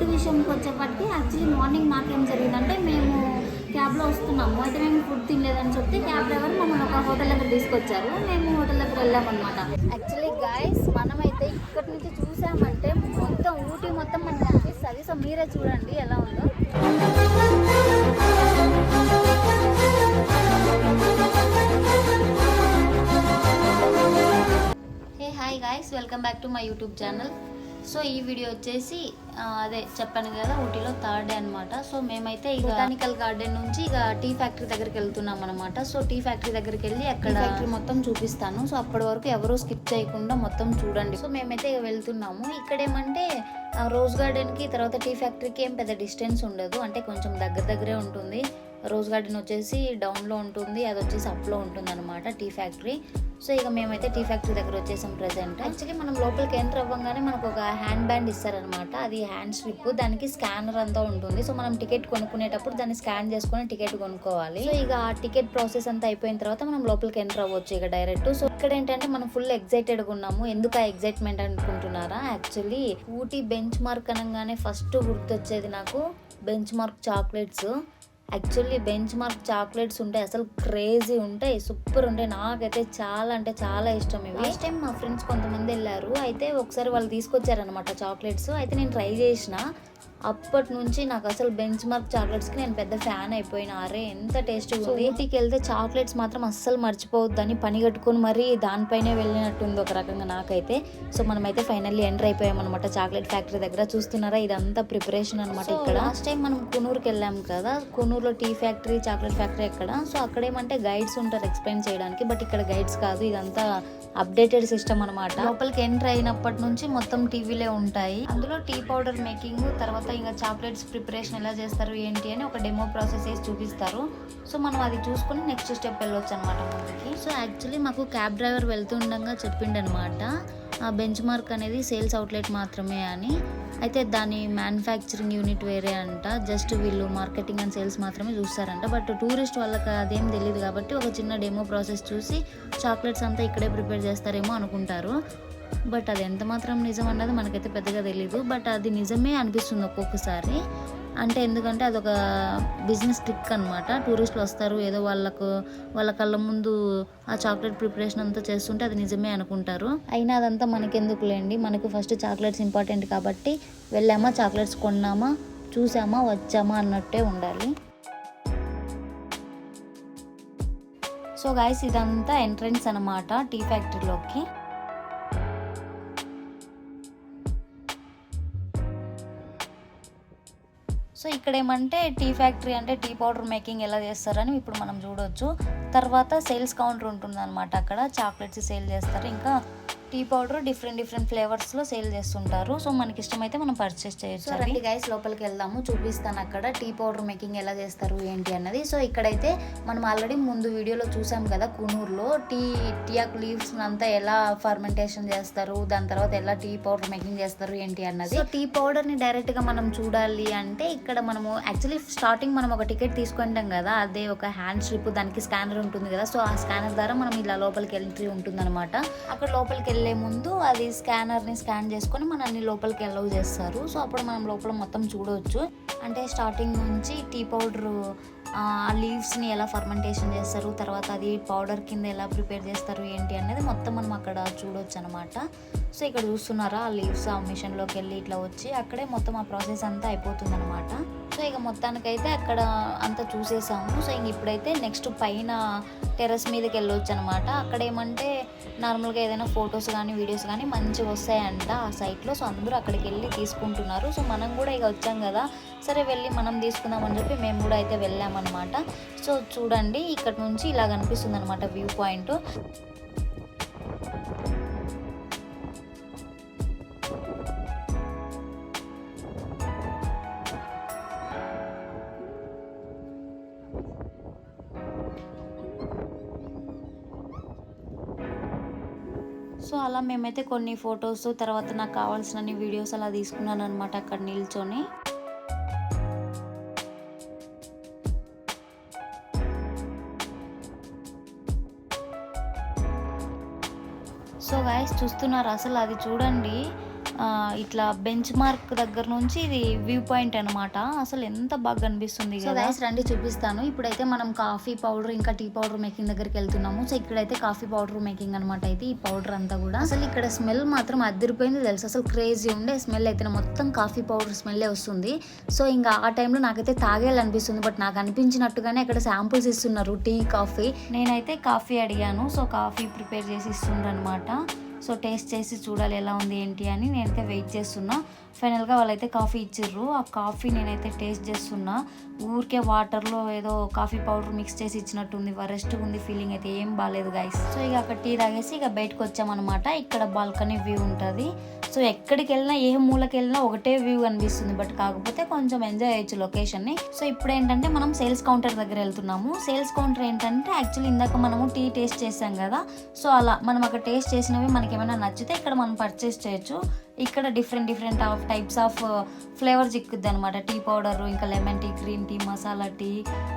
Food విషయంకి వచ్చేప్పటికి actually morning మాకేం జరిగిందంటే మేము క్యాబ్లో వస్తున్నాము. అయితే మేము ఫుడ్ తినలేదని చెప్తే క్యాబ్ డ్రైవర్ మమ్మల్ని ఒక హోటల్ దగ్గర తీసుకొచ్చారు. మేము హోటల్ దగ్గర వెళ్ళామన్నమాట. యాక్చువల్లీ గైస్ మనమైతే ఇక్కడి నుంచి చూసామంటే మొత్తం ఊటీ మొత్తం మనకు కనిపిస్తుంది. సో మీరే చూడండి ఎలా ఉందో. Hi guys, welcome back to my YouTube channel. So ఈ వీడియో వచ్చేసి అదే చెప్పాను కదా, ఊటీలో థర్డ్ డే అనమాట. సో మేమైతే ఇక బొటానికల్ గార్డెన్ నుంచి ఇక టీ ఫ్యాక్టరీ దగ్గరికి వెళ్తున్నాం అనమాట. సో టీ ఫ్యాక్టరీ దగ్గరికి వెళ్ళి అక్కడ ఫ్యాక్టరీ మొత్తం చూపిస్తాను. సో అప్పటి వరకు ఎవరూ స్కిప్ చేయకుండా మొత్తం చూడండి. సో మేమైతే ఇక వెళ్తున్నాము. ఇక్కడేమంటే రోజ్ గార్డెన్కి తర్వాత టీ ఫ్యాక్టరీకి ఏం పెద్ద డిస్టెన్స్ ఉండదు, అంటే కొంచెం దగ్గరే ఉంటుంది. రోజ్ గార్డెన్ వచ్చేసి డౌన్లో ఉంటుంది, అది వచ్చేసి అప్లో ఉంటుంది అనమాట టీ ఫ్యాక్టరీ. సో ఇక మేమైతే టీ ఫ్యాక్టరీ దగ్గర వచ్చేసాం ప్రజెంట్. యాక్చువల్లీ మనం లోపలికి ఎంటర్ అవ్వగానే మనకు ఒక హ్యాండ్ బ్యాండ్ ఇస్తారనమాట, అది హ్యాండ్ స్ట్రిప్, దానికి స్కానర్ అంతా ఉంటుంది. సో మనం టికెట్ కొనుక్కునేటప్పుడు దాన్ని స్కాన్ చేసుకుని టికెట్ కొనుక్కోవాలి. సో ఇక ఆ టికెట్ ప్రాసెస్ అంతా అయిపోయిన తర్వాత మనం లోపలికి ఎంటర్ అవ్వచ్చు ఇక డైరెక్ట్. సో ఇక్కడ ఏంటంటే మనం ఫుల్ ఎక్సైటెడ్గా ఉన్నాము. ఎందుకు ఆ ఎక్సైట్మెంట్ అనుకుంటున్నారా? యాక్చువల్లీ ఊటీ బెంచ్ మార్క్ అనగానే ఫస్ట్ గుర్తొచ్చేది నాకు bench mark chocolates. Actually bench mark chocolates ఉంటాయి, అసలు క్రేజీ ఉంటాయి, సూపర్ ఉంటాయి. నాకైతే చాలా అంటే చాలా ఇష్టం ఇవి. ఫస్ట్ టైం మా ఫ్రెండ్స్ కొంతమంది వెళ్ళారు, అయితే ఒకసారి వాళ్ళు తీసుకొచ్చారనమాట చాక్లెట్స్. అయితే నేను ట్రై చేసిన. అప్పటి నుంచి నాకు అసలు బెంచ్ మార్క్ చాక్లెట్స్కి నేను పెద్ద ఫ్యాన్ అయిపోయినా. అరే ఎంత టేస్టీ ఉంది. ఊటీకి వెళ్తే చాక్లెట్స్ మాత్రం అస్సలు మర్చిపోవద్దని పని కట్టుకొని మరీ దానిపైనే వెళ్ళినట్టుంది ఒక రకంగా నాకైతే. సో మనమైతే ఫైనల్లీ ఎంటర్ అయిపోయామన్నమాట చాక్లెట్ ఫ్యాక్టరీ దగ్గర. చూస్తున్నారా, ఇదంతా ప్రిపరేషన్ అనమాట. ఇక్కడ లాస్ట్ టైం మనం కునూరుకి వెళ్ళాం కదా, కునూరులో టీ ఫ్యాక్టరీ చాక్లెట్ ఫ్యాక్టరీ ఎక్కడ. సో అక్కడ ఏమంటే గైడ్స్ ఉంటారు ఎక్స్ప్లెయిన్ చేయడానికి, బట్ ఇక్కడ గైడ్స్ కాదు, ఇదంతా అప్డేటెడ్ సిస్టమ్ అనమాట. లోపలికి ఎంటర్ అయినప్పటి నుంచి మొత్తం టీవీలే ఉంటాయి. అందులో టీ పౌడర్ మేకింగ్, తర్వాత ఇంకా చాక్లెట్స్ ప్రిపరేషన్ ఎలా చేస్తారు ఏంటి అని ఒక డెమో ప్రాసెస్ వేసి చూపిస్తారు. సో మనం అది చూసుకుని నెక్స్ట్ స్టెప్ వెళ్ళొచ్చు అనమాట ముందుకి. సో యాక్చువల్లీ మాకు క్యాబ్ డ్రైవర్ వెళ్తుండగా చెప్పిండనమాట, ఆ బెంచ్ మార్క్ అనేది సేల్స్ అవుట్లెట్ మాత్రమే అని. అయితే దాని మ్యానుఫ్యాక్చరింగ్ యూనిట్ వేరే అంట, జస్ట్ వీళ్ళు మార్కెటింగ్ అండ్ సేల్స్ మాత్రమే చూస్తారంట. బట్ టూరిస్ట్ వాళ్ళకి అదేం తెలియదు కాబట్టి ఒక చిన్న డెమో ప్రాసెస్ చూసి చాక్లెట్స్ అంతా ఇక్కడే ప్రిపేర్ చేస్తారేమో అనుకుంటారు. బట్ అది ఎంత మాత్రం నిజం అన్నది మనకైతే పెద్దగా తెలీదు, బట్ అది నిజమే అనిపిస్తుంది ఒక్కొక్కసారి. అంటే ఎందుకంటే అదొక బిజినెస్ ట్రిక్ అనమాట. టూరిస్టులు వస్తారు, ఏదో వాళ్ళ కళ్ళ ముందు ఆ చాక్లెట్ ప్రిపరేషన్ అంతా చేస్తుంటే అది నిజమే అనుకుంటారు. అయినా అదంతా మనకెందుకులేండి, మనకు ఫస్ట్ చాక్లెట్స్ ఇంపార్టెంట్ కాబట్టి వెళ్ళామా, చాక్లెట్స్ కొన్నామా, చూసామా, వచ్చామా అన్నట్టే ఉండాలి. సో గైస్ ఇదంతా ఎంట్రన్స్ అనమాట టీ ఫ్యాక్టరీలోకి. సో ఇక్కడ ఏమంటే టీ ఫ్యాక్టరీ అంటే టీ పౌడర్ మేకింగ్ ఎలా చేస్తారని ఇప్పుడు మనం చూడవచ్చు. తర్వాత సేల్స్ కౌంటర్ ఉంటుంది అనమాట, అక్కడ చాక్లెట్స్ సేల్ చేస్తారు, ఇంకా టీ పౌడర్ డిఫరెంట్ ఫ్లేవర్స్లో సేల్ చేస్తుంటారు. సో మనకి ఇష్టమైతే మనం పర్చేస్ చేయొచ్చు. రండి గైస్ లోపలికి వెళ్దాము, చూపిస్తాను అక్కడ టీ పౌడర్ మేకింగ్ ఎలా చేస్తారు ఏంటి అన్నది. సో ఇక్కడైతే మనం ఆల్రెడీ ముందు వీడియోలో చూసాం కదా, కునూరులో టీయాక్ లీవ్స్ అంతా ఎలా ఫర్మెంటేషన్ చేస్తారు, దాని తర్వాత ఎలా టీ పౌడర్ మేకింగ్ చేస్తారు ఏంటి అన్నది. సో టీ పౌడర్ని డైరెక్ట్గా మనం చూడాలి అంటే ఇక్కడ మనము యాక్చువల్లీ స్టార్టింగ్ మనం ఒక టికెట్ తీసుకుంటాం కదా, అదే ఒక హ్యాండ్ స్ట్రిప్, దానికి స్కానర్ ఉంటుంది కదా. సో ఆ స్కానర్ ద్వారా మనం ఇలా లోపలికి ఎంట్రీ ఉంటుంది అనమాట. అక్కడ లోపలికి వెళ్ళే ముందు అది స్కానర్ని స్కాన్ చేసుకొని మనల్ని లోపలికి అలౌ చేస్తారు. సో అప్పుడు మనం లోపల మొత్తం చూడవచ్చు. అంటే స్టార్టింగ్ నుంచి టీ పౌడర్ ఆ లీవ్స్ని ఎలా ఫర్మెంటేషన్ చేస్తారు, తర్వాత అది పౌడర్ కింద ఎలా ప్రిపేర్ చేస్తారు ఏంటి అనేది మొత్తం మనం అక్కడ చూడవచ్చు అనమాట. సో ఇక్కడ చూస్తున్నారా, ఆ లీవ్స్ ఆ మిషన్లోకి వెళ్ళి ఇట్లా వచ్చి అక్కడే మొత్తం ఆ ప్రాసెస్ అంతా అయిపోతుంది అనమాట. సో ఇక మొత్తానికైతే అక్కడ అంతా చూసేసాము. సో ఇంక ఇప్పుడైతే నెక్స్ట్ పైన టెర్రస్ మీదకి వెళ్ళొచ్చు అనమాట. అక్కడ ఏమంటే నార్మల్గా ఏదైనా ఫొటోస్ కానీ వీడియోస్ కానీ మంచిగా వస్తాయంట ఆ సైట్లో. సో అందరూ అక్కడికి వెళ్ళి తీసుకుంటున్నారు. సో మనం కూడా ఇక వచ్చాం కదా, సరే వెళ్ళి మనం తీసుకుందామని చెప్పి మేము కూడా అయితే వెళ్ళామన్నమాట. సో చూడండి, ఇక్కడ నుంచి ఇలా కనిపిస్తుంది అనమాట వ్యూ పాయింట్. సో అలా మేమైతే కొన్ని ఫొటోస్, తర్వాత నాకు కావాల్సిన వీడియోస్ అలా తీసుకున్నాను అనమాట అక్కడ నిల్చొని. సో గైస్ చూస్తున్నారు, అసలు అది చూడండి, ఇట్లా బెంచ్ మార్క్ దగ్గర నుంచి ఇది వ్యూ పాయింట్ అనమాట. అసలు ఎంత బాగా కనిపిస్తుంది కదా. గైస్ రండి చూపిస్తాను. ఇప్పుడైతే మనం కాఫీ పౌడర్ ఇంకా టీ పౌడర్ మేకింగ్ దగ్గరికి వెళ్తున్నాము. సో ఇక్కడైతే కాఫీ పౌడర్ మేకింగ్ అనమాట. అయితే ఈ పౌడర్ అంతా కూడా అసలు ఇక్కడ స్మెల్ మాత్రం అదిరిపోయింది తెలుసు. అసలు క్రేజీ ఉండే స్మెల్ అయితే మొత్తం కాఫీ పౌడర్ స్మెల్లే వస్తుంది. సో ఇంకా ఆ టైంలో నాకైతే తాగేయాలనిపిస్తుంది. బట్ నాకు అనిపించినట్టుగానే ఇక్కడ శాంపుల్స్ ఇస్తున్నారు టీ కాఫీ. నేనైతే కాఫీ అడిగాను. సో కాఫీ ప్రిపేర్ చేసి ఇస్తుండ్రు అనమాట. సో టేస్ట్ చేసి చూడాలి ఎలా ఉంది ఏంటి అని నేనైతే వెయిట్ చేస్తున్నా. ఫైనల్గా వాళ్ళైతే కాఫీ ఇచ్చిర్రు. ఆ కాఫీ నేనైతే టేస్ట్ చేస్తున్నా. ఊరికే వాటర్లో ఏదో కాఫీ పౌడర్ మిక్స్ చేసి ఇచ్చినట్టుంది. వరెస్ట్గా ఉంది ఫీలింగ్ అయితే, ఏం బాగాలేదు గైస్. సో ఇక అక్కడ టీ తాగేసి ఇక బయటకు వచ్చామన్నమాట. ఇక్కడ బాల్కనీ వ్యూ ఉంటుంది. సో ఎక్కడికి వెళ్ళినా ఏ మూలకి వెళ్ళినా ఒకటే వ్యూ అనిపిస్తుంది. బట్ కాకపోతే కొంచెం ఎంజాయ్ చేయొచ్చు లొకేషన్ని. సో ఇప్పుడు ఏంటంటే మనం సేల్స్ కౌంటర్ దగ్గర వెళ్తున్నాము. సేల్స్ కౌంటర్ ఏంటంటే యాక్చువల్లీ ఇందాక మనము టీ టేస్ట్ చేసాం కదా. సో అలా మనం అక్కడ టేస్ట్ చేసినవి మనకి ఏమైనా నచ్చితే ఇక్కడ మనం పర్చేస్ చేయొచ్చు. ఇక్కడ డిఫరెంట్ టైప్స్ ఆఫ్ ఫ్లేవర్ చిక్కుద్ది అనమాట. టీ పౌడర్, ఇంకా lemon tea, green tea, masala tea,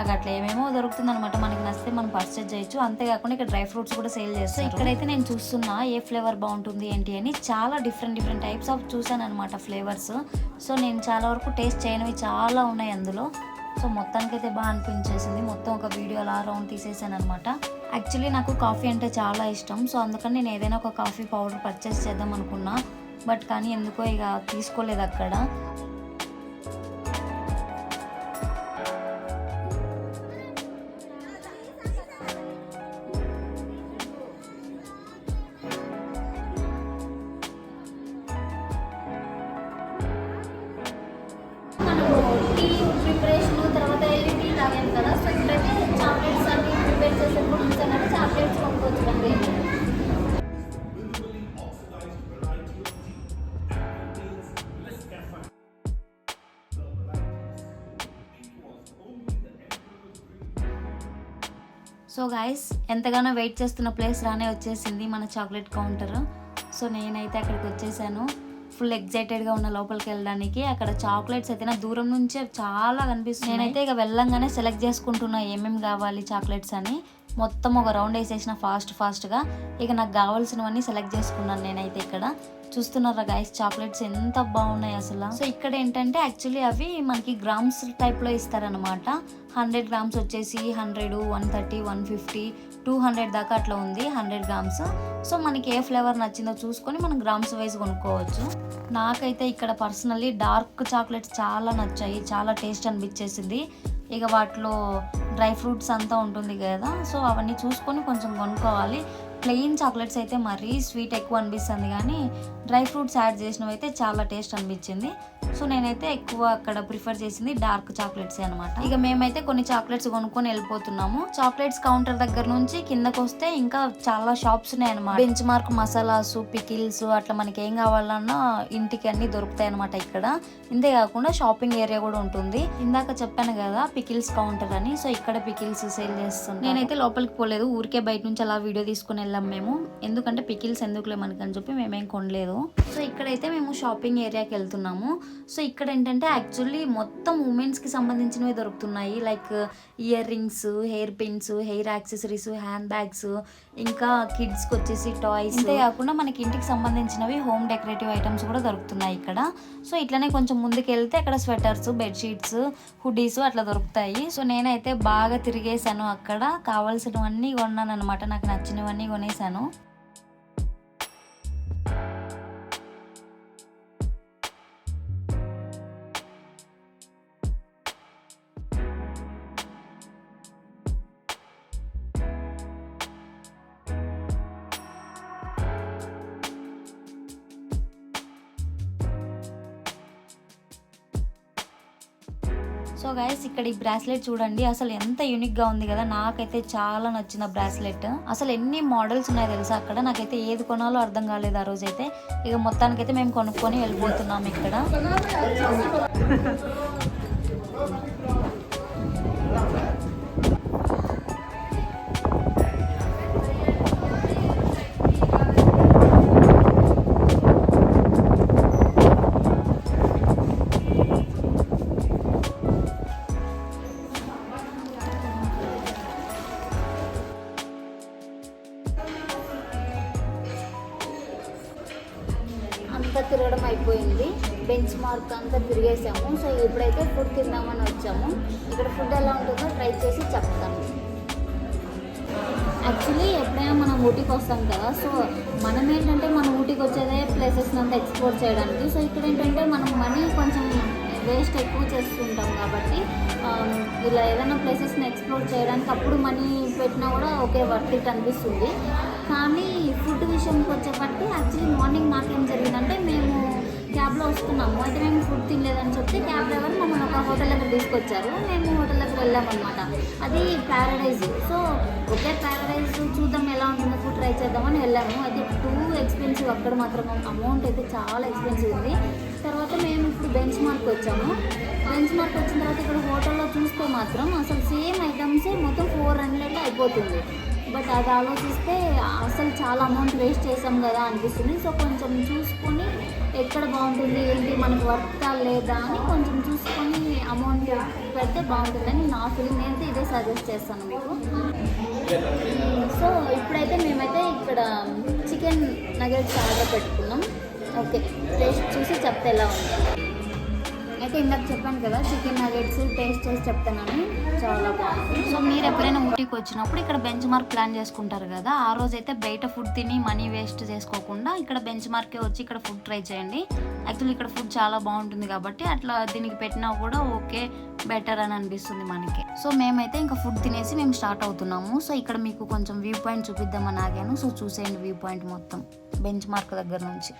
అట్లా ఏమేమో దొరుకుతుంది అనమాట. మనకి నచ్చితే మనం పర్చేస్ చేయొచ్చు. అంతేకాకుండా ఇక్కడ డ్రై ఫ్రూట్స్ కూడా సేల్ చేస్తారు. ఇక్కడైతే నేను చూస్తున్నా ఏ ఫ్లేవర్ బాగుంటుంది ఏంటి అని. చాలా డిఫరెంట్ టైప్స్ ఆఫ్ చూసాను అనమాట ఫ్లేవర్స్. సో నేను చాలా వరకు టేస్ట్ చేయనివి చాలా ఉన్నాయి అందులో. సో మొత్తానికైతే బాగా అనిపించేసింది. మొత్తం ఒక వీడియో అలా రౌండ్ తీసేసాను అనమాట. యాక్చువల్లీ నాకు కాఫీ అంటే చాలా ఇష్టం. సో అందుకని నేను ఏదైనా ఒక కాఫీ పౌడర్ పర్చేస్ చేద్దాం అనుకున్నా. బట్ కానీ ఎందుకో ఇక తీసుకోలేదు అక్కడ. టీ ప్రిపరేషన్ తర్వాత వెళ్ళి టీ తాగాను కదా. సో ఇప్పుడైతే చాక్లెట్స్ అన్ని ప్రిపేర్ చేసేటప్పుడు ఉంచానంటే చాక్లెట్స్ కొనుక్కోవచ్చుకండి. సో గైస్ ఎంతగానో వెయిట్ చేస్తున్న ప్లేస్ రానే వచ్చేసింది మన చాక్లెట్ కౌంటర్. సో నేనైతే అక్కడికి వచ్చేసాను. ఫుల్ ఎగ్జైటెడ్గా ఉన్న లోపలికి వెళ్ళడానికి. అక్కడ చాక్లెట్స్ అయితే నా దూరం నుంచే చాలా కనిపిస్తుంది. నేనైతే ఇక వెళ్ళంగానే సెలెక్ట్ చేసుకుంటున్నా ఏమేమి కావాలి చాక్లెట్స్ అని. మొత్తం ఒక రౌండ్ వేసేసిన ఫాస్ట్గా. ఇక నాకు కావాల్సినవన్నీ సెలెక్ట్ చేసుకున్నాను నేనైతే. ఇక్కడ చూస్తున్నారా గైస్ చాక్లెట్స్ ఎంత బాగున్నాయి అసలు. సో ఇక్కడ ఏంటంటే యాక్చువల్లీ అవి మనకి గ్రామ్స్ టైప్లో ఇస్తారనమాట. 100 గ్రామ్స్ వచ్చేసి 100, 130, 150, 200 దాకా అట్లా ఉంది 100 గ్రామ్స్. సో మనకి ఏ ఫ్లేవర్ నచ్చిందో చూసుకొని మనం గ్రామ్స్ వైజ్ కొనుక్కోవచ్చు. నాకైతే ఇక్కడ పర్సనల్లీ డార్క్ చాక్లెట్స్ చాలా నచ్చాయి. చాలా టేస్ట్ అనిపించేసింది. ఇక వాటిలో డ్రై ఫ్రూట్స్ అంతా ఉంటుంది కదా. సో అవన్నీ చూసుకొని కొంచెం కొనుక్కోవాలి. ప్లెయిన్ చాక్లెట్స్ అయితే మరీ స్వీట్ ఎక్కువ అనిపిస్తుంది, కానీ డ్రై ఫ్రూట్స్ యాడ్ చేసినవి అయితే చాలా టేస్ట్ అనిపించింది. సో నేనైతే ఎక్కువ అక్కడ ప్రిఫర్ చేసింది డార్క్ చాక్లెట్స్ అనమాట. ఇక మేమైతే కొన్ని చాక్లెట్స్ కొనుక్కొని వెళ్ళిపోతున్నాము. చాక్లెట్స్ కౌంటర్ దగ్గర నుంచి కిందకు వస్తే ఇంకా చాలా షాప్స్ ఉన్నాయి అనమాట. బెంచ్ మార్క్ మసాలాస్, పికిల్స్, అట్లా మనకి ఏం కావాలన్నా ఇంటికి అన్ని దొరుకుతాయి అనమాట ఇక్కడ. ఇంతే కాకుండా షాపింగ్ ఏరియా కూడా ఉంటుంది. ఇందాక చెప్పాను కదా పికిల్స్ కౌంటర్ అని. సో ఇక్కడ పికిల్స్ సేల్ చేస్తుంది. నేనైతే లోపలికి పోలేదు, ఊరికే బయట నుంచి అలా వీడియో తీసుకుని వెళ్ళాం మేము. ఎందుకంటే పికిల్స్ ఎందుకులే మనకి అని చెప్పి మేమేం కొనలేదు. సో ఇక్కడైతే మేము షాపింగ్ ఏరియాకి వెళ్తున్నాము. సో ఇక్కడ ఏంటంటే యాక్చువల్లీ మొత్తం ఉమెన్స్కి సంబంధించినవి దొరుకుతున్నాయి. Like ear rings, hair pins, hair accessories, hand bags, ఇంకా కిడ్స్కి వచ్చేసి టాయ్స్. ఇంతే కాకుండా మనకి ఇంటికి సంబంధించినవి హోమ్ డెకరేటివ్ ఐటమ్స్ కూడా దొరుకుతున్నాయి ఇక్కడ. సో ఇట్లనే కొంచెం ముందుకు వెళ్తే అక్కడ స్వెటర్స్, బెడ్షీట్స్, హుడీస్ అట్లా దొరుకుతాయి. సో నేనైతే బాగా తిరిగేసాను. అక్కడ కావాల్సినవన్నీ కొన్నాను అనమాట. నాకు నచ్చినవన్నీ కొనేసాను. సో గైస్ ఇక్కడ ఈ బ్రాస్లెట్ చూడండి, అసలు ఎంత యూనిక్ గా ఉంది కదా. నాకైతే చాలా నచ్చిన బ్రాస్లెట్. అసలు ఎన్ని మోడల్స్ ఉన్నాయో తెలుసా అక్కడ. నాకైతే ఏది కొనాలో అర్థం కాలేదు ఆ రోజైతే. ఇక మొత్తానికైతే మేము కొనుక్కొని వెళ్ళిపోతున్నాం ఇక్కడ. అంతా తిరగడం అంతా తిరిగేసాము. సో ఇప్పుడైతే ఫుడ్ తిందామని వచ్చాము. ఇక్కడ ఫుడ్ ఎలా ఉంటుందో ట్రై చేసి చెప్తాను. యాక్చువల్లీ ఎప్పుడైనా మనం ఊటీకి వస్తాం కదా, సో మనం ఏంటంటే మనం ఊటీకి వచ్చేదే ప్లేసెస్ని అంతా ఎక్స్ప్లోర్ చేయడానికి. సో ఇక్కడ ఏంటంటే మనం మనీ కొంచెం వేస్ట్ ఎక్కువ చేస్తుంటాం కాబట్టి ఇలా ఏదైనా ప్లేసెస్ని ఎక్స్ప్లోర్ చేయడానికి అప్పుడు మనీ పెట్టినా కూడా ఓకే వర్త్ ఇట్ అనిపిస్తుంది. కానీ ఫుడ్ విషయానికి వచ్చేప్పటికి యాక్చువల్లీ మార్నింగ్ నాకేం జరిగిందంటే, మేము క్యాబ్లో వస్తున్నాము, అయితే మేము ఫుడ్ తినలేదని చెప్తే క్యాబ్ డ్రైవర్ మమ్మల్ని ఒక హోటల్ దగ్గర తీసుకొచ్చారు. మేము హోటల్ దగ్గర వెళ్ళామన్నమాట. అది ప్యారడైజ్. సో ఒకే ప్యారడైజ్ చూద్దాం ఎలా ఉంటుందో, ఫుడ్ ట్రై చేద్దామని వెళ్ళాము. అయితే టూ ఎక్స్పెన్సివ్, అక్కడ మాత్రం అమౌంట్ అయితే చాలా ఎక్స్పెన్సివ్ ఉంది. తర్వాత మేము ఇప్పుడు బెంచ్ మార్క్ వచ్చాము. బెంచ్ మార్క్ వచ్చిన తర్వాత ఇక్కడ హోటల్లో చూస్తే మాత్రం అసలు సేమ్ ఐటమ్సే మొత్తం 400 అయిపోతుంది. బట్ అది ఆలోచిస్తే అసలు చాలా అమౌంట్ వేస్ట్ చేసాం కదా అనిపిస్తుంది. సో కొంచెం చూసుకొని ఎక్కడ బాగుంటుంది ఏంటి మనకు వర్తా లేదా అని కొంచెం చూసుకొని అమౌంట్ పెడితే బాగుంటుందని నా ఫీలింగ్. నేనైతే ఇదే సజెస్ట్ చేస్తాను మీకు. సో ఇప్పుడైతే మేమైతే ఇక్కడ చికెన్ నగెట్స్ ఆర్డర్ పెట్టుకున్నాం. ఓకే, టేస్ట్ చూసి చెప్తే ఎలా ఉంది. అయితే ఇందాక చెప్పాను కదా, చికెన్ నగెట్స్ టేస్ట్ చేసి చెప్తానని, చాలా బాగుంది. సో మీరు ఎప్పుడైనా ఊటీకి వచ్చినప్పుడు ఇక్కడ బెంచ్ మార్క్ ప్లాన్ చేసుకుంటారు కదా, ఆ రోజైతే బయట ఫుడ్ తిని మనీ వేస్ట్ చేసుకోకుండా ఇక్కడ బెంచ్ మార్కే వచ్చి ఇక్కడ ఫుడ్ ట్రై చేయండి. యాక్చువల్లీ ఇక్కడ ఫుడ్ చాలా బాగుంటుంది కాబట్టి అట్లా దీనికి పెట్టినా కూడా ఓకే బెటర్ అని అనిపిస్తుంది మనకి. సో మేమైతే ఇంకా ఫుడ్ తినేసి మేము స్టార్ట్ అవుతున్నాము. సో ఇక్కడ మీకు కొంచెం వ్యూ పాయింట్ చూపిద్దామని ఆగాను. సో చూసేయండి వ్యూ పాయింట్ మొత్తం బెంచ్ మార్క్ దగ్గర నుంచి.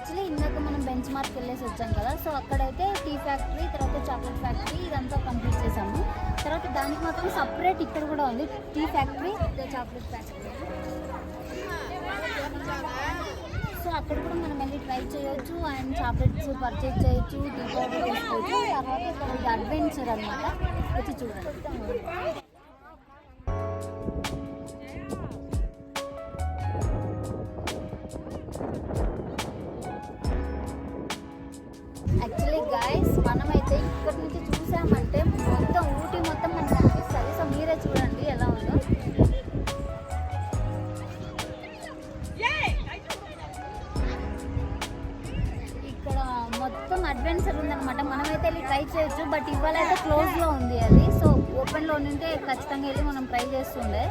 యాక్చువల్లీ ఇందాక మనం బెంచ్ మార్క్ వెళ్ళేసి వచ్చాం కదా, సో అక్కడైతే టీ ఫ్యాక్టరీ, తర్వాత చాక్లెట్ ఫ్యాక్టరీ ఇదంతా కంప్లీట్ చేసాము. తర్వాత దానికి మాత్రం సపరేట్ ఇక్కడ కూడా ఉంది tea factory, chocolate factory. So అక్కడ కూడా మనం వెళ్ళి ట్రై చేయొచ్చు అండ్ చాక్లెట్స్ పర్చేజ్ చేయొచ్చు, టీ పౌడర్ తీసుకోవచ్చు. తర్వాత ఇక్కడ ఇది అడ్వెంచర్ అనమాట, వచ్చి చూడండి. యాక్చువల్లీ గైస్ మనమైతే ఇక్కడ నుంచి చూసామంటే మొత్తం ఊటీ మొత్తం మనకు కనిపిస్తుంది. సో మీరే చూడండి ఎలా ఉందో. ఇక్కడ మొత్తం అడ్వెంచర్ ఉందన్నమాట. మనమైతే వెళ్ళి ట్రై చేయొచ్చు, బట్ ఇవాళ అయితే క్లోజ్లో ఉంది అది. సో ఓపెన్లో ఉంటే ఖచ్చితంగా వెళ్ళి మనం ట్రై చేస్తుండే.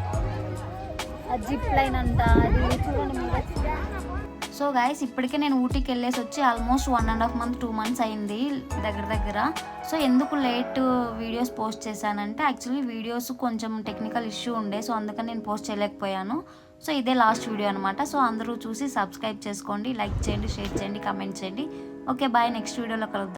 జిప్ లైన్ అంట, అది చూడండి మీరే. సో గైస్ ఇప్పటికే నేను ఊటీకి వెళ్ళేసి వచ్చి ఆల్మోస్ట్ 1.5 month 2 months అయింది దగ్గర. సో ఎందుకు లేట్ వీడియోస్ పోస్ట్ చేశానంటే, యాక్చువల్లీ వీడియోస్ కొంచెం టెక్నికల్ ఇష్యూ ఉండే, సో అందుకని నేను పోస్ట్ చేయలేకపోయాను. సో ఇదే లాస్ట్ వీడియో అనమాట. సో అందరూ చూసి సబ్స్క్రైబ్ చేసుకోండి, లైక్ చేయండి, షేర్ చేయండి, కామెంట్ చేయండి. ఓకే బాయ్, నెక్స్ట్ వీడియోలో కలుద్దాం.